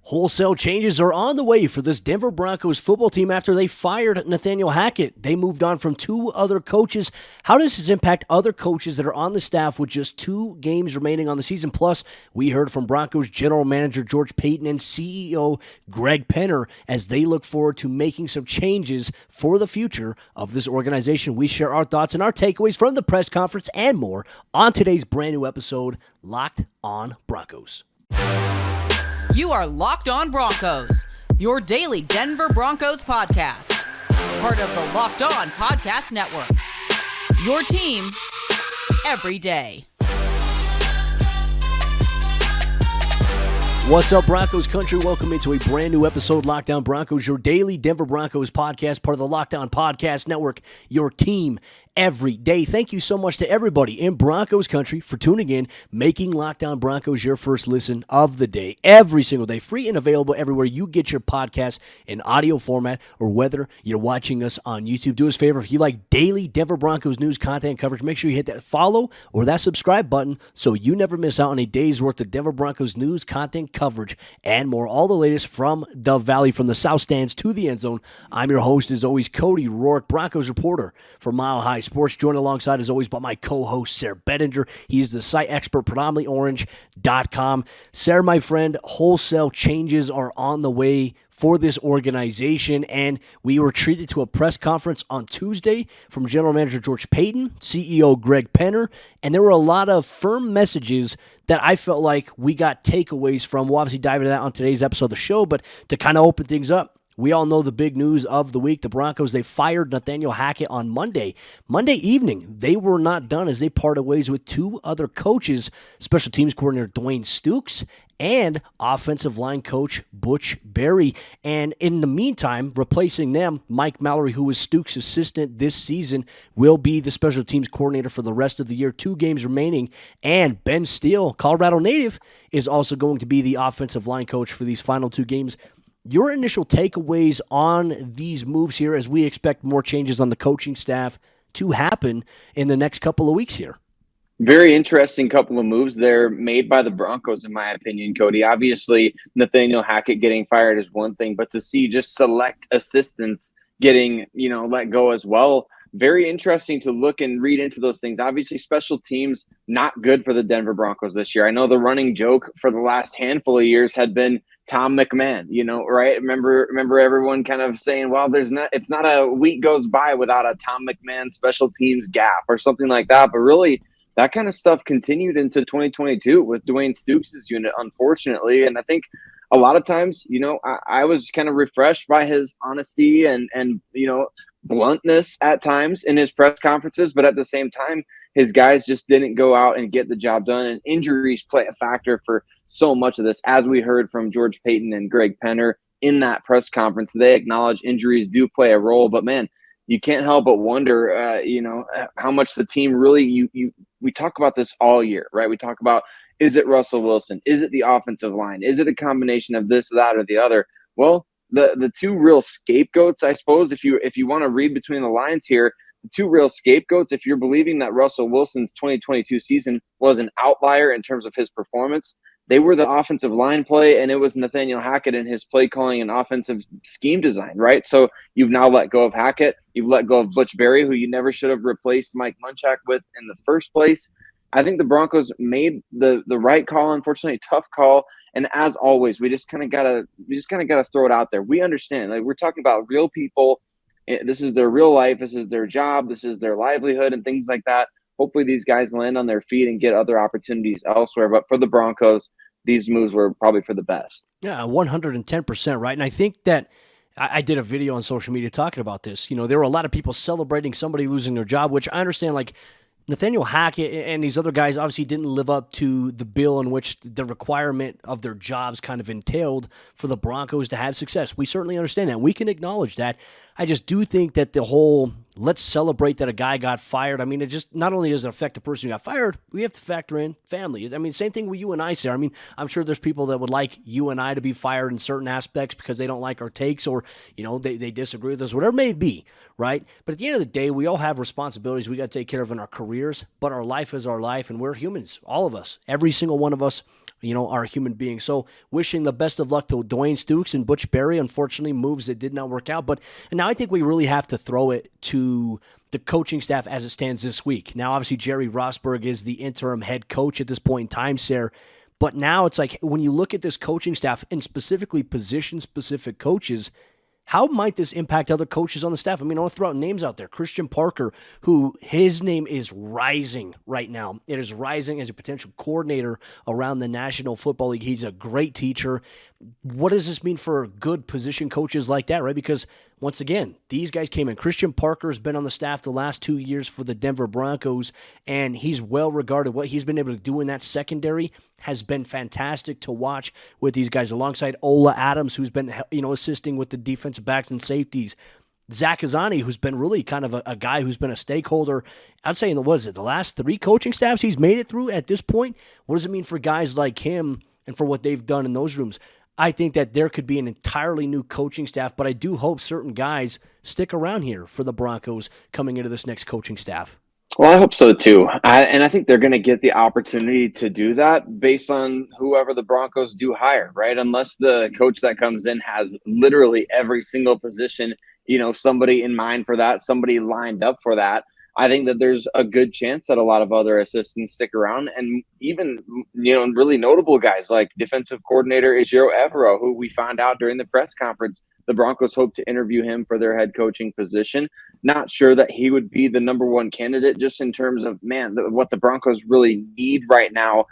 Wholesale changes are on the way for this Denver Broncos football team after they fired Nathaniel Hackett. They moved on from two other coaches. How does this impact other coaches that are on the staff with just 2 games remaining on the season? Plus, we heard from Broncos general manager George Paton and CEO Greg Penner as they look forward to making some changes for the future of this organization. We share our thoughts and our takeaways from the press conference and more on today's brand new episode, Locked on Broncos. You are Locked on Broncos, your daily Denver Broncos podcast. Part of the Locked on Podcast Network. Your team every day. What's up, Broncos Country? Welcome into a brand new episode, Locked on Broncos, your daily Denver Broncos podcast, part of the Locked on Podcast Network, your team every day. Thank you so much to everybody in Broncos Country for tuning in, making Locked on Broncos your first listen of the day, every single day, free and available everywhere you get your podcast in audio format, or whether you're watching us on YouTube. Do us a favor, if you like daily Denver Broncos news content coverage, make sure you hit that follow or that subscribe button so you never miss out on a day's worth of Denver Broncos news, content coverage, and more. All the latest from the Valley, from the South Stands to the end zone. I'm your host, as always, Cody Roark, Broncos reporter for Mile High Sports, joined alongside, as always, by my co-host, Sayre Bedinger. He's the site expert, predominantlyorange.com. Sayre, my friend, wholesale changes are on the way for this organization, and we were treated to a press conference on Tuesday from General Manager George Paton, CEO Greg Penner, and there were a lot of firm messages that I felt like we got takeaways from. We'll obviously dive into that on today's episode of the show, but to kind of open things up, we all know the big news of the week. The Broncos, they fired Nathaniel Hackett on Monday. Monday evening, they were not done as they parted ways with 2 other coaches, special teams coordinator Dwayne Stukes and offensive line coach Butch Barry. And in the meantime, replacing them, Mike Mallory, who was Stukes' assistant this season, will be the special teams coordinator for the rest of the year. 2 games remaining. And Ben Steele, Colorado native, is also going to be the offensive line coach for these final 2 games. Your initial takeaways on these moves here, as we expect more changes on the coaching staff to happen in the next couple of weeks here? Very interesting couple of moves there made by the Broncos, in my opinion, Cody. Obviously, Nathaniel Hackett getting fired is one thing, but to see just select assistants getting, let go as well, very interesting to look and read into those things. Obviously, special teams, not good for the Denver Broncos this year. I know the running joke for the last handful of years had been Tom McMahon, right? Remember everyone kind of saying, well, it's not a week goes by without a Tom McMahon special teams gap or something like that. But really, that kind of stuff continued into 2022 with Dwayne Stukes' unit, unfortunately. And I think a lot of times, I was kind of refreshed by his honesty and bluntness at times in his press conferences, but at the same time, his guys just didn't go out and get the job done, and injuries play a factor for so much of this. As we heard from George Paton and Greg Penner in that press conference, they acknowledge injuries do play a role, but man, you can't help but wonder, how much the team really, we talk about this all year, right? We talk about, is it Russell Wilson? Is it the offensive line? Is it a combination of this, that, or the other? Well, the 2 real scapegoats, I suppose, if you want to read between the lines here, the 2 real scapegoats, if you're believing that Russell Wilson's 2022 season was an outlier in terms of his performance, they were the offensive line play, and it was Nathaniel Hackett and his play calling and offensive scheme design, right? So you've now let go of Hackett. You've let go of Butch Barry, who you never should have replaced Mike Munchak with in the first place. I think the Broncos made the right call, unfortunately, a tough call. And as always, we just kind of gotta throw it out there. We understand, like, we're talking about real people. This is their real life. This is their job. This is their livelihood and things like that. Hopefully these guys land on their feet and get other opportunities elsewhere. But for the Broncos, these moves were probably for the best. Yeah, 110%, right? And I think that I did a video on social media talking about this. There were a lot of people celebrating somebody losing their job, which I understand, like, Nathaniel Hackett and these other guys obviously didn't live up to the bill in which the requirement of their jobs kind of entailed for the Broncos to have success. We certainly understand that. We can acknowledge that. I just do think that the whole let's celebrate that a guy got fired. I mean, it just not only does it affect the person who got fired, we have to factor in family. I mean, same thing with you and I, Sayre. I mean, I'm sure there's people that would like you and I to be fired in certain aspects because they don't like our takes or, they disagree with us, whatever it may be, right? But at the end of the day, we all have responsibilities we got to take care of in our careers, but our life is our life, and we're humans, all of us, every single one of us, are human beings. So wishing the best of luck to Dwayne Stukes and Butch Berry. Unfortunately, moves that did not work out. But now I think we really have to throw it to the coaching staff as it stands this week. Now, obviously, Jerry Rosburg is the interim head coach at this point in time, Sayre. But now it's like when you look at this coaching staff and specifically position-specific coaches, how might this impact other coaches on the staff? I mean, I want to throw out names out there. Christian Parker, who his name is rising right now. It is rising as a potential coordinator around the National Football League. He's a great teacher. What does this mean for good position coaches like that, right? Because, once again, these guys came in. Christian Parker has been on the staff the last 2 years for the Denver Broncos, and he's well regarded. What he's been able to do in that secondary has been fantastic to watch with these guys, alongside Ola Adams, who's been assisting with the defensive backs and safeties. Zach Azzani, who's been really kind of a guy who's been a stakeholder, I'd say, the last 3 coaching staffs he's made it through at this point. What does it mean for guys like him and for what they've done in those rooms? I think that there could be an entirely new coaching staff, but I do hope certain guys stick around here for the Broncos coming into this next coaching staff. Well, I hope so too. And I think they're going to get the opportunity to do that based on whoever the Broncos do hire, right? Unless the coach that comes in has literally every single position, somebody in mind for that, somebody lined up for that. I think that there's a good chance that a lot of other assistants stick around, and even, really notable guys like defensive coordinator Ejiro Evero, who we found out during the press conference, the Broncos hope to interview him for their head coaching position. Not sure that he would be the number one candidate just in terms of, what the Broncos really need right now,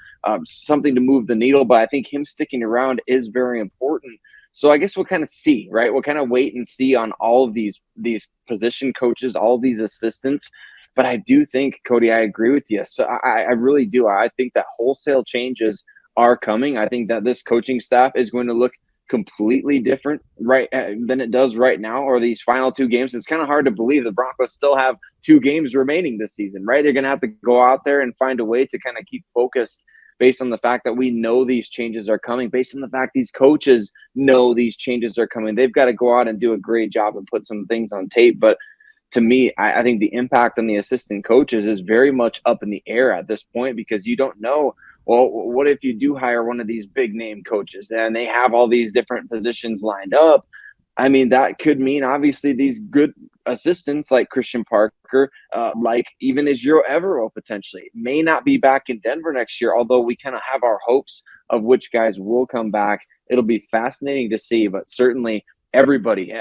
something to move the needle. But I think him sticking around is very important. So I guess we'll kind of see, right? We'll kind of wait and see on all of these position coaches, all of these assistants. But I do think, Cody, I agree with you. So I really do. I think that wholesale changes are coming. I think that this coaching staff is going to look completely different than it does right now, or these final 2 games. It's kind of hard to believe the Broncos still have 2 games remaining this season, right? They're going to have to go out there and find a way to kind of keep focused based on the fact that we know these changes are coming, based on the fact these coaches know these changes are coming. They've got to go out and do a great job and put some things on tape. But to me, I think the impact on the assistant coaches is very much up in the air at this point, because you don't know, well, what if you do hire one of these big name coaches and they have all these different positions lined up? I mean, that could mean obviously these good assistants like Christian Parker, like even Ejiro Evero potentially may not be back in Denver next year, although we kind of have our hopes of which guys will come back. It'll be fascinating to see, but certainly everybody,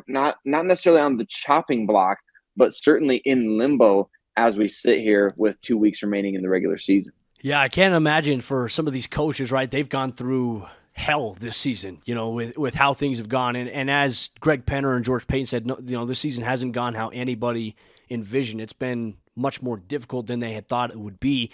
not necessarily on the chopping block, but certainly in limbo as we sit here with 2 weeks remaining in the regular season. Yeah, I can't imagine for some of these coaches, right? They've gone through hell this season, with how things have gone. And as Greg Penner and George Paton said, this season hasn't gone how anybody envisioned. It's been much more difficult than they had thought it would be.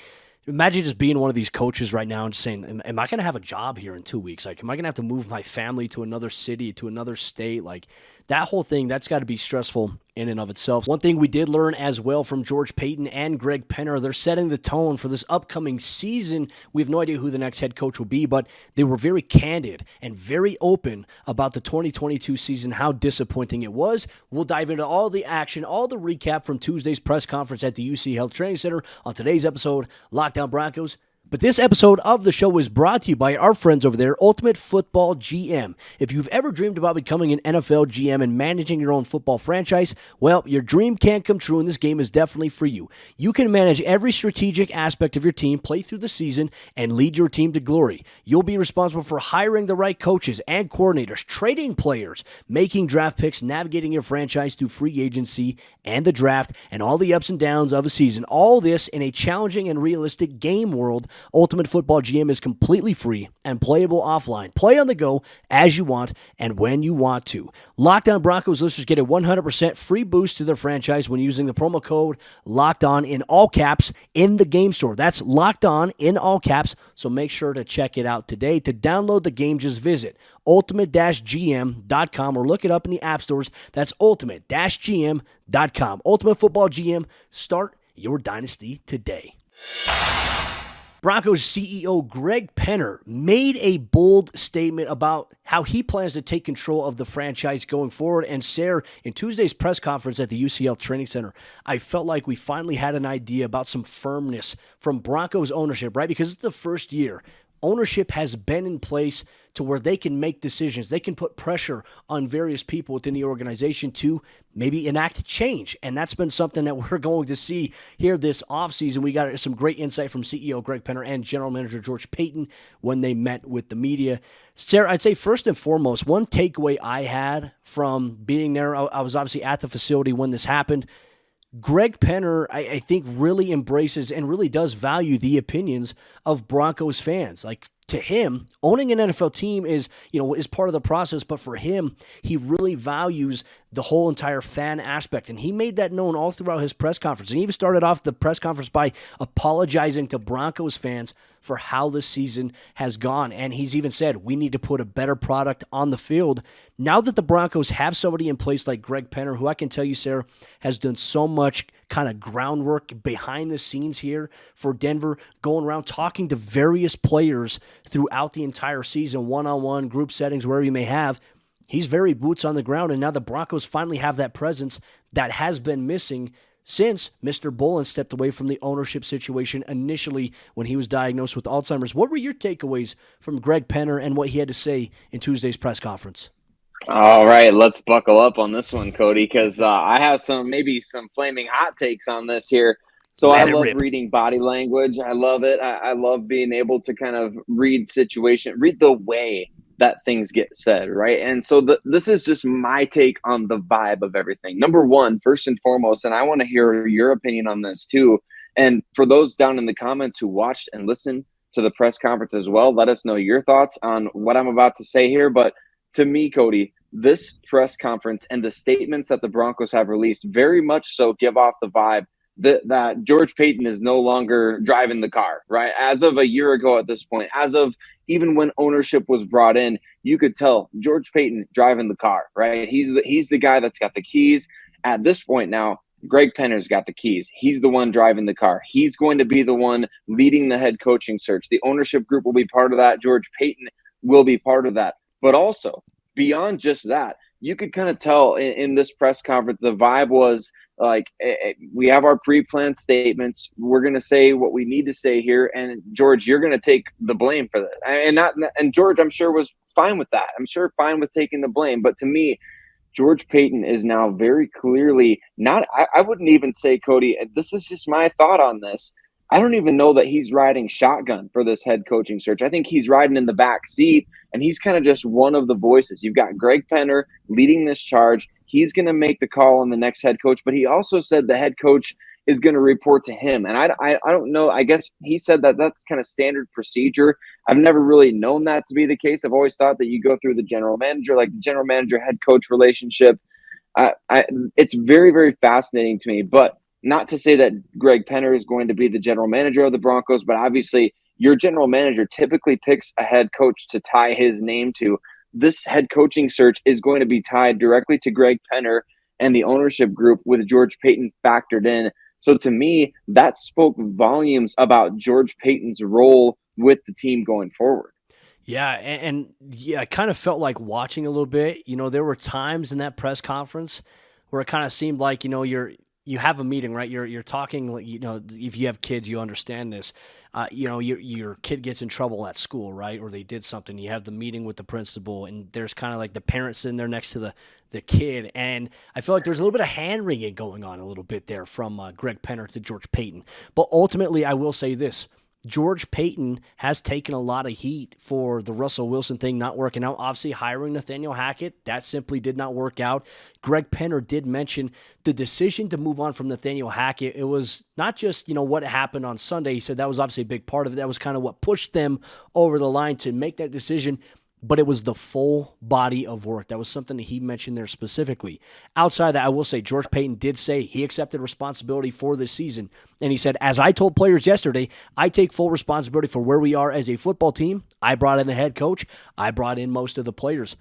Imagine just being one of these coaches right now and just saying, am I going to have a job here in 2 weeks? Like, am I going to have to move my family to another city, to another state? Like, that whole thing, that's got to be stressful in and of itself. One thing we did learn as well from George Paton and Greg Penner, they're setting the tone for this upcoming season. We have no idea who the next head coach will be, but they were very candid and very open about the 2022 season, how disappointing it was. We'll dive into all the action, all the recap from Tuesday's press conference at the UC Health Training Center on today's episode, Lockdown Broncos. But this episode of the show is brought to you by our friends over there, Ultimate Football GM. If you've ever dreamed about becoming an NFL GM and managing your own football franchise, well, your dream can't come true, and this game is definitely for you. You can manage every strategic aspect of your team, play through the season, and lead your team to glory. You'll be responsible for hiring the right coaches and coordinators, trading players, making draft picks, navigating your franchise through free agency and the draft, and all the ups and downs of a season. All this in a challenging and realistic game world Ultimate Football GM is completely free and playable offline. Play on the go as you want and when you want to. Locked On Broncos listeners get a 100% free boost to their franchise when using the promo code Locked On in all caps in the game store. That's Locked On in all caps, so make sure to check it out today. To download the game, just visit ultimate-gm.com or look it up in the app stores. That's ultimate-gm.com. Ultimate Football GM. Start your dynasty today. Broncos CEO Greg Penner made a bold statement about how he plans to take control of the franchise going forward. And Sayre, in Tuesday's press conference at the UCL Training Center, I felt like we finally had an idea about some firmness from Broncos ownership, right? Because it's the first year ownership has been in place to where they can make decisions. They can put pressure on various people within the organization to maybe enact change. And that's been something that we're going to see here this offseason. We got some great insight from CEO Greg Penner and General Manager George Paton when they met with the media. Sayre, I'd say first and foremost, one takeaway I had from being there, I was obviously at the facility when this happened. Greg Penner, I think, really embraces and really does value the opinions of Broncos fans. Like, to him, owning an NFL team is part of the process, but for him, he really values the whole entire fan aspect. And he made that known all throughout his press conference. And he even started off the press conference by apologizing to Broncos fans for how the season has gone. And he's even said, we need to put a better product on the field. Now that the Broncos have somebody in place like Greg Penner, who I can tell you, Sayre, has done so much kind of groundwork behind the scenes here for Denver, going around talking to various players throughout the entire season, one-on-one, group settings, wherever you may have. He's very boots on the ground, and now the Broncos finally have that presence that has been missing since Mr. Bolin stepped away from the ownership situation initially when he was diagnosed with Alzheimer's. What were your takeaways from Greg Penner and what he had to say in Tuesday's press conference? All right, let's buckle up on this one, Cody, because I have some flaming hot takes on this here. So I love reading body language. I love it. I love being able to kind of read the way that things get said, right? And so this is just my take on the vibe of everything. Number one, first and foremost, and I want to hear your opinion on this too. And for those down in the comments who watched and listened to the press conference as well, let us know your thoughts on what I'm about to say here. But to me, Cody, this press conference and the statements that the Broncos have released very much so give off the vibe that George Paton is no longer driving the car, right? As of a year ago at this point, as of even when ownership was brought in, you could tell George Paton driving the car, right? He's the guy that's got the keys. At this point now, Greg Penner's got the keys. He's the one driving the car. He's going to be the one leading the head coaching search. The ownership group will be part of that. George Paton will be part of that. But also, beyond just that, you could kind of tell in this press conference, the vibe was like, we have our pre-planned statements. We're going to say what we need to say here. And George, you're going to take the blame for this. And George, I'm sure, was fine with that. I'm sure fine with taking the blame. But to me, George Paton is now very clearly not, I wouldn't even say, Cody, this is just my thought on this. I don't even know that he's riding shotgun for this head coaching search. I think he's riding in the back seat, and he's kind of just one of the voices. You've got Greg Penner leading this charge. He's going to make the call on the next head coach, but he also said the head coach is going to report to him. And I don't know. I guess he said that that's kind of standard procedure. I've never really known that to be the case. I've always thought that you go through the general manager, like the general manager-head coach relationship. It's very, very fascinating to me, but not to say that Greg Penner is going to be the general manager of the Broncos, but obviously your general manager typically picks a head coach to tie his name to. This head coaching search is going to be tied directly to Greg Penner and the ownership group with George Paton factored in. So to me, that spoke volumes about George Paton's role with the team going forward. Yeah, and I kind of felt like watching a little bit. There were times in that press conference where it kind of seemed like, you have a meeting, right? You're talking, if you have kids, you understand this. Your kid gets in trouble at school, right? Or they did something. You have the meeting with the principal, and there's kind of like the parents sitting there next to the kid. And I feel like there's a little bit of hand-wringing going on a little bit there from Greg Penner to George Paton. But ultimately, I will say this. George Paton has taken a lot of heat for the Russell Wilson thing not working out. Obviously, hiring Nathaniel Hackett, that simply did not work out. Greg Penner did mention the decision to move on from Nathaniel Hackett. It was not just, what happened on Sunday. He said that was obviously a big part of it. That was kind of what pushed them over the line to make that decision. But it was the full body of work. That was something that he mentioned there specifically. Outside of that, I will say George Paton did say he accepted responsibility for this season. And he said, as I told players yesterday, I take full responsibility for where we are as a football team. I brought in the head coach. I brought in most of the players.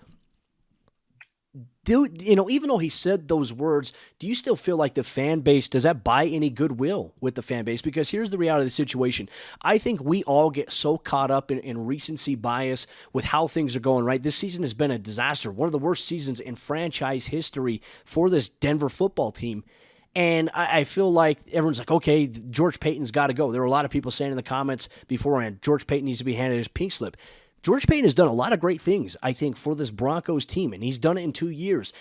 Even though he said those words, do you still feel like the fan base, does that buy any goodwill with the fan base? Because here's the reality of the situation. I think we all get so caught up in recency bias with how things are going, right? This season has been a disaster, one of the worst seasons in franchise history for this Denver football team. And I feel like everyone's like, okay, George Paton's got to go. There were a lot of people saying in the comments beforehand, George Paton needs to be handed his pink slip. George Paton has done a lot of great things, I think, for this Broncos team, and he's done it in 2 years.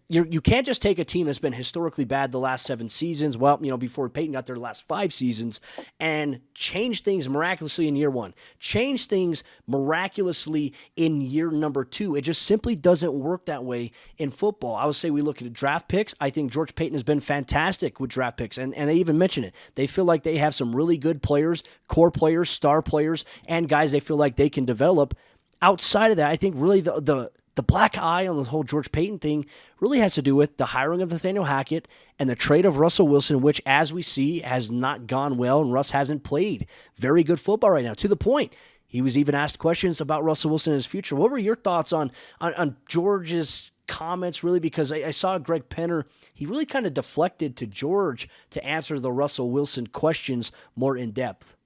You can't just take a team that's been historically bad the last 7 seasons, before Paton got there the last 5 seasons, and change things miraculously in year 1. Change things miraculously in year number 2. It just simply doesn't work that way in football. I would say we look at draft picks. I think George Paton has been fantastic with draft picks, and they even mention it. They feel like they have some really good players, core players, star players, and guys they feel like they can develop. Outside of that, I think really the black eye on the whole George Paton thing really has to do with the hiring of Nathaniel Hackett and the trade of Russell Wilson, which, as we see, has not gone well, and Russ hasn't played very good football right now, to the point he was even asked questions about Russell Wilson and his future. What were your thoughts on George's comments, really? Because I saw Greg Penner, he really kind of deflected to George to answer the Russell Wilson questions more in depth.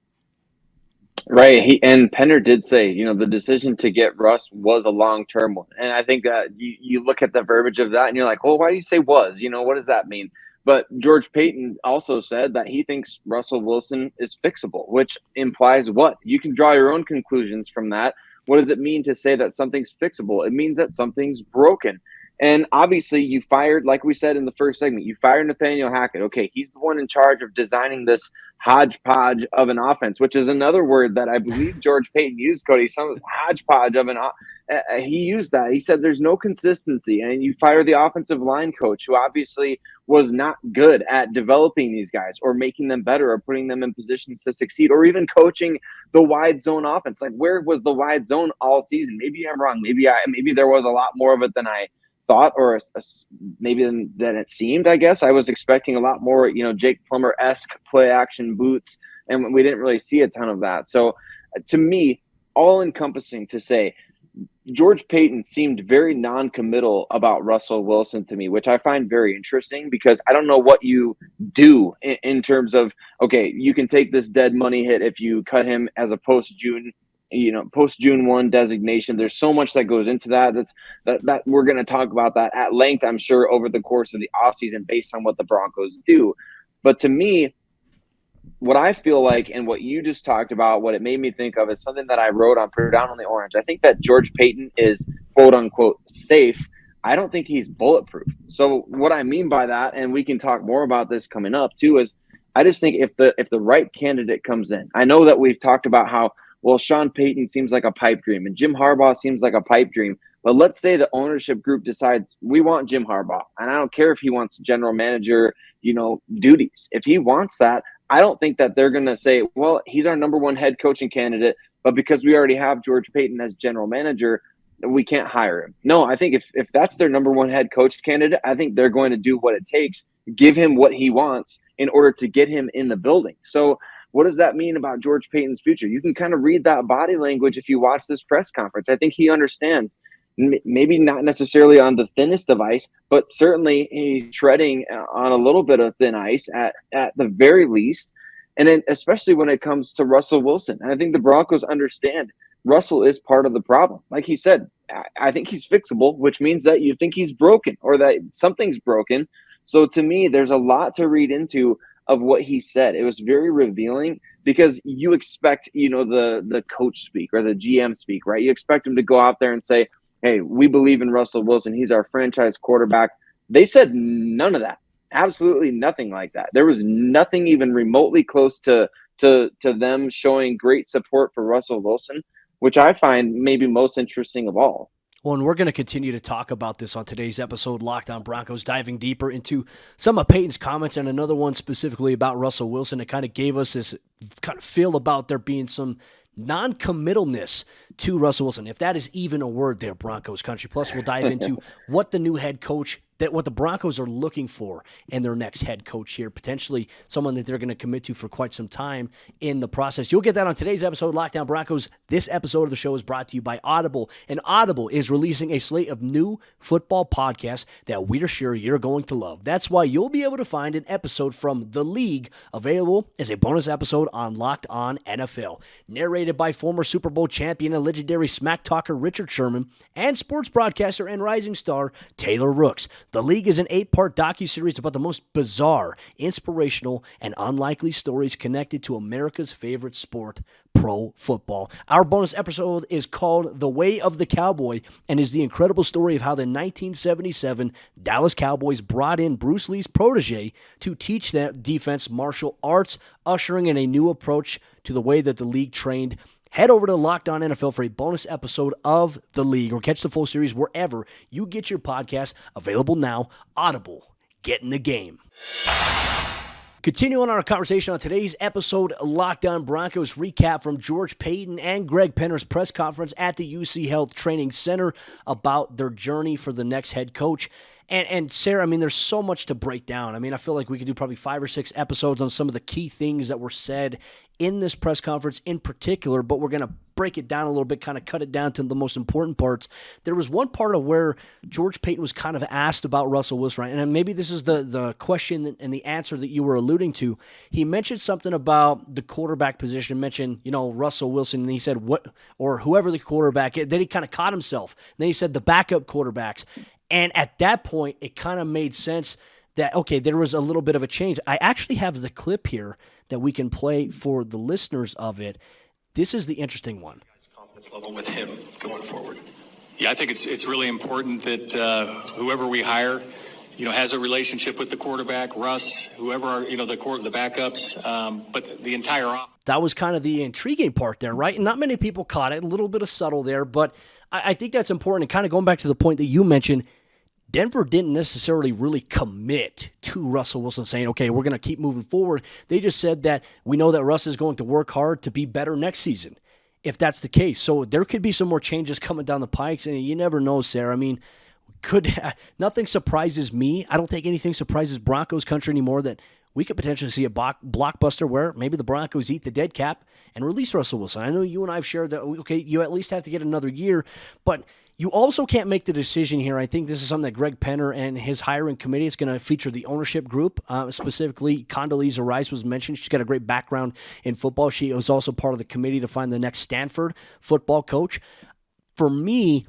Right. And Penner did say, the decision to get Russ was a long-term one. And I think that you look at the verbiage of that and you're like, well, why do you say was? What does that mean? But George Paton also said that he thinks Russell Wilson is fixable, which implies what? You can draw your own conclusions from that. What does it mean to say that something's fixable? It means that something's broken. And obviously you fired, like we said in the first segment, you fired Nathaniel Hackett. Okay, he's the one in charge of designing this hodgepodge of an offense, which is another word that I believe George Paton used, Cody. Some hodgepodge of he used that. He said there's no consistency. And you fire the offensive line coach, who obviously was not good at developing these guys or making them better or putting them in positions to succeed, or even coaching the wide zone offense. Like, where was the wide zone all season? Maybe I'm wrong. Maybe there was a lot more of it than I thought, or maybe than it seemed. I guess I was expecting a lot more, Jake Plummer-esque play action boots, and we didn't really see a ton of that. So to me, all encompassing to say, George Paton seemed very non-committal about Russell Wilson to me, which I find very interesting, because I don't know what you do in terms of, okay, you can take this dead money hit if you cut him as a post-June 1 designation. There's so much that goes into that. That we're going to talk about that at length, I'm sure, over the course of the offseason based on what the Broncos do. But to me, what I feel like, and what you just talked about, what it made me think of, is something that I wrote on Predominantly Orange. I think that George Paton is quote unquote safe. I don't think he's bulletproof. So what I mean by that, and we can talk more about this coming up too, is I just think if the right candidate comes in, I know that we've talked about how, well, Sean Payton seems like a pipe dream and Jim Harbaugh seems like a pipe dream. But let's say the ownership group decides we want Jim Harbaugh, and I don't care if he wants general manager, duties. If he wants that, I don't think that they're going to say, well, he's our number 1 head coaching candidate, but because we already have George Paton as general manager, we can't hire him. No, I think if that's their number 1 head coach candidate, I think they're going to do what it takes, give him what he wants in order to get him in the building. So what does that mean about George Paton's future? You can kind of read that body language if you watch this press conference. I think he understands, maybe not necessarily on the thinnest of ice, but certainly he's treading on a little bit of thin ice at the very least. And then especially when it comes to Russell Wilson. And I think the Broncos understand Russell is part of the problem. Like he said, I think he's fixable, which means that you think he's broken or that something's broken. So to me, there's a lot to read into of what he said. It was very revealing, because you expect, the coach speak or the GM speak, right? You expect him to go out there and say, hey, we believe in Russell Wilson. He's our franchise quarterback. They said none of that. Absolutely nothing like that. There was nothing even remotely close to to them showing great support for Russell Wilson, which I find maybe most interesting of all. Well, and we're going to continue to talk about this on today's episode, Locked On Broncos, diving deeper into some of Peyton's comments and another one specifically about Russell Wilson. It kind of gave us this kind of feel about there being some non-committalness to Russell Wilson, if that is even a word there, Broncos Country. Plus, we'll dive into what the new head coach, what the Broncos are looking for in their next head coach here, potentially someone that they're going to commit to for quite some time in the process. You'll get that on today's episode, Lockdown Broncos. This episode of the show is brought to you by Audible, and Audible is releasing a slate of new football podcasts that we're sure you're going to love. That's why you'll be able to find an episode from The League available as a bonus episode on Locked On NFL, narrated by former Super Bowl champion and legendary smack talker Richard Sherman and sports broadcaster and rising star Taylor Rooks. The League is an 8-part docuseries about the most bizarre, inspirational, and unlikely stories connected to America's favorite sport, pro football. Our bonus episode is called The Way of the Cowboy and is the incredible story of how the 1977 Dallas Cowboys brought in Bruce Lee's protege to teach that defense martial arts, ushering in a new approach to the way that the league trained. Head over to Locked On NFL for a bonus episode of The League, or catch the full series wherever you get your podcast. Available now. Audible. Get in the game. Continuing our conversation on today's episode, Locked On Broncos recap from George Paton and Greg Penner's press conference at the UC Health Training Center about their journey for the next head coach. And Sayre, I mean, there's so much to break down. I mean, I feel like we could do probably 5 or 6 episodes on some of the key things that were said in this press conference in particular, but we're going to break it down a little bit, kind of cut it down to the most important parts. There was one part of where George Paton was kind of asked about Russell Wilson, right? And maybe this is the question and the answer that you were alluding to. He mentioned something about the quarterback position, mentioned, Russell Wilson, and he said, what, or whoever the quarterback is. Then he kind of caught himself. Then he said the backup quarterbacks. And at that point, it kind of made sense that, okay, there was a little bit of a change. I actually have the clip here that we can play for the listeners of it. This is the interesting one. Confidence level with him going forward. Yeah, I think it's really important that whoever we hire, has a relationship with the quarterback, Russ, whoever, the backups, but the entire offense. That was kind of the intriguing part there, right? And not many people caught it. A little bit of subtle there, but I think that's important. And kind of going back to the point that you mentioned, Denver didn't necessarily really commit to Russell Wilson saying, okay, we're going to keep moving forward. They just said that we know that Russ is going to work hard to be better next season, if that's the case. So there could be some more changes coming down the pikes, and you never know, Sayre. I mean, nothing surprises me. I don't think anything surprises Broncos Country anymore that we could potentially see a blockbuster where maybe the Broncos eat the dead cap and release Russell Wilson. I know you and I have shared that, okay, you at least have to get another year, but you also can't make the decision here. I think this is something that Greg Penner and his hiring committee is going to feature the ownership group. Specifically, Condoleezza Rice was mentioned. She's got a great background in football. She was also part of the committee to find the next Stanford football coach. For me,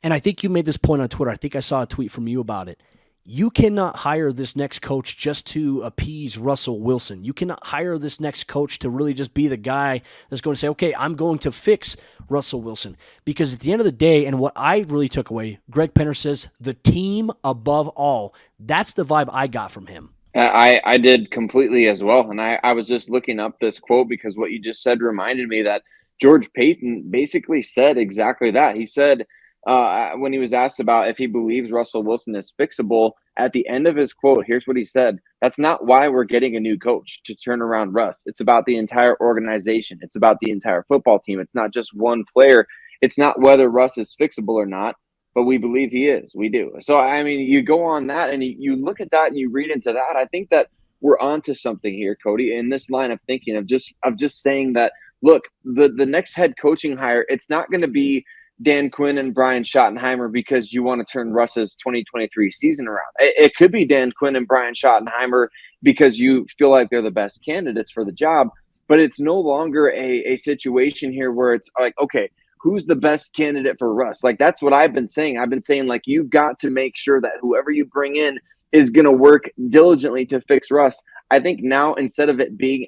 and I think you made this point on Twitter. I think I saw a tweet from you about it. You cannot hire this next coach just to appease Russell Wilson. You cannot hire this next coach to really just be the guy that's going to say, okay, I'm going to fix Russell Wilson. Because at the end of the day, and what I really took away, Greg Penner says, the team above all. That's the vibe I got from him. I did completely as well. And I was just looking up this quote because what you just said reminded me that George Paton basically said exactly that. He said, when he was asked about if he believes Russell Wilson is fixable, at the end of his quote, here's what he said. That's not why we're getting a new coach to turn around Russ. It's about the entire organization. It's about the entire football team. It's not just one player. It's not whether Russ is fixable or not, but we believe he is. We do. So, I mean, you go on that and you look at that and you read into that. I think that we're onto something here, Cody, in this line of thinking of just saying that, look, the next head coaching hire, it's not going to be Dan Quinn and Brian Schottenheimer because you want to turn Russ's 2023 season around. It could be Dan Quinn and Brian Schottenheimer because you feel like they're the best candidates for the job, but it's no longer a situation here where it's like, okay, who's the best candidate for Russ? Like, that's what I've been saying. I've been saying, like, you've got to make sure that whoever you bring in is going to work diligently to fix Russ. I think now, instead of it being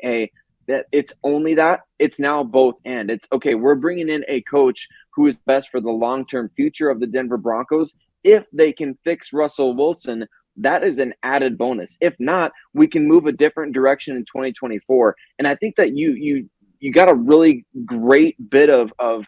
that it's only that, it's now both and. It's, okay, we're bringing in a coach who is best for the long-term future of the Denver Broncos. If they can fix Russell Wilson, that is an added bonus. If not, we can move a different direction in 2024. And I think that you got a really great bit of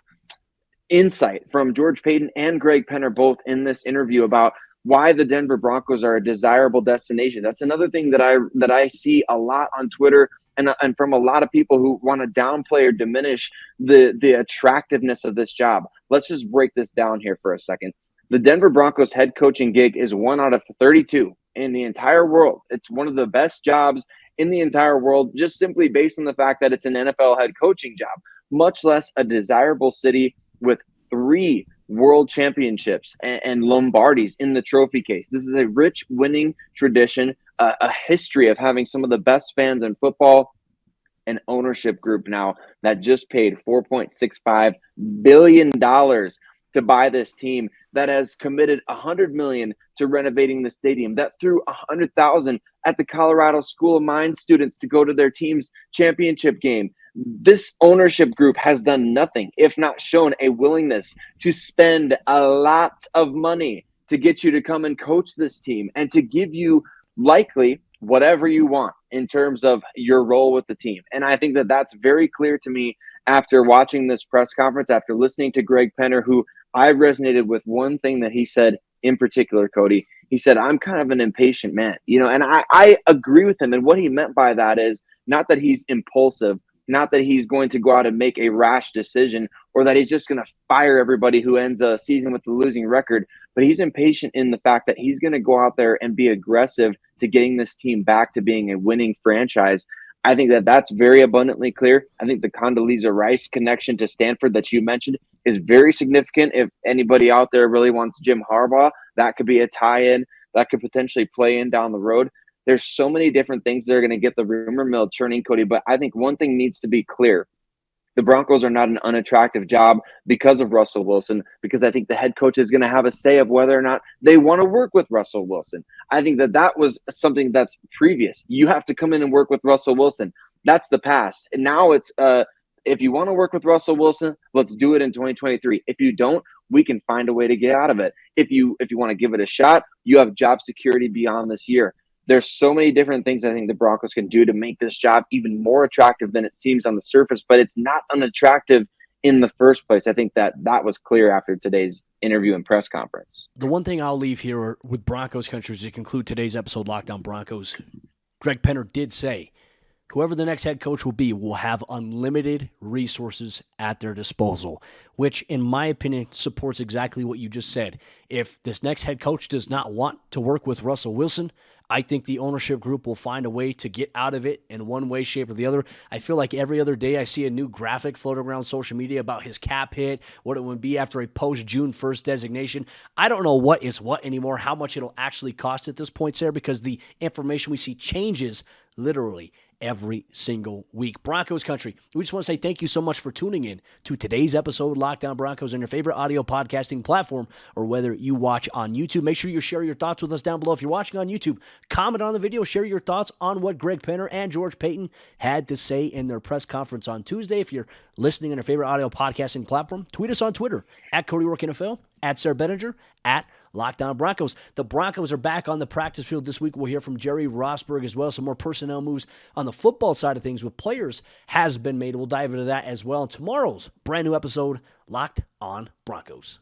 insight from George Paton and Greg Penner both in this interview about why the Denver Broncos are a desirable destination. That's another thing that I see a lot on Twitter and from a lot of people who want to downplay or diminish the attractiveness of this job. Let's just break this down here for a second. The Denver Broncos head coaching gig is 1 out of 32 in the entire world. It's one of the best jobs in the entire world, just simply based on the fact that it's an NFL head coaching job, much less a desirable city with 3 world championships and Lombardis in the trophy case. This is a rich winning tradition, a history of having some of the best fans in football, an ownership group now that just paid $4.65 billion to buy this team, that has committed $100 million to renovating the stadium, that threw $100,000 at the Colorado School of Mines students to go to their team's championship game. This ownership group has done nothing, if not shown a willingness to spend a lot of money to get you to come and coach this team and to give you likely whatever you want in terms of your role with the team. And I think that that's very clear to me after watching this press conference, after listening to Greg Penner, who I resonated with one thing that he said in particular, Cody. He said, I'm kind of an impatient man, and I agree with him. And what he meant by that is not that he's impulsive, not that he's going to go out and make a rash decision or that he's just going to fire everybody who ends a season with a losing record, but he's impatient in the fact that he's going to go out there and be aggressive to getting this team back to being a winning franchise. I think that that's very abundantly clear. I think the Condoleezza Rice connection to Stanford that you mentioned is very significant. If anybody out there really wants Jim Harbaugh, that could be a tie-in that could potentially play in down the road. There's so many different things that are going to get the rumor mill churning, Cody, but I think one thing needs to be clear. The Broncos are not an unattractive job because of Russell Wilson, because I think the head coach is going to have a say of whether or not they want to work with Russell Wilson. I think that was something that's previous. You have to come in and work with Russell Wilson. That's the past. And now it's if you want to work with Russell Wilson, let's do it in 2023. If you don't, we can find a way to get out of it. If you want to give it a shot, you have job security beyond this year. There's so many different things I think the Broncos can do to make this job even more attractive than it seems on the surface, but it's not unattractive in the first place. I think that was clear after today's interview and press conference. The one thing I'll leave here with Broncos Country to conclude today's episode, Locked On Broncos, Greg Penner did say, whoever the next head coach will be will have unlimited resources at their disposal, which, in my opinion, supports exactly what you just said. If this next head coach does not want to work with Russell Wilson, I think the ownership group will find a way to get out of it in one way, shape, or the other. I feel like every other day I see a new graphic floating around social media about his cap hit, what it would be after a post-June 1st designation. I don't know what is what anymore, how much it'll actually cost at this point, Sayre, because the information we see changes literally every single week. Broncos Country, we just want to say thank you so much for tuning in to today's episode of Locked On Broncos on your favorite audio podcasting platform, or whether you watch on YouTube. Make sure you share your thoughts with us down below. If you're watching on YouTube, comment on the video, share your thoughts on what Greg Penner and George Paton had to say in their press conference on Tuesday. If you're listening on your favorite audio podcasting platform, tweet us on Twitter at Cody Roark NFL, at Sayre Bedinger, at Locked On Broncos. The Broncos are back on the practice field this week. We'll hear from Jerry Rosburg as well. Some more personnel moves on the football side of things with players has been made. We'll dive into that as well in tomorrow's brand new episode, Locked On Broncos.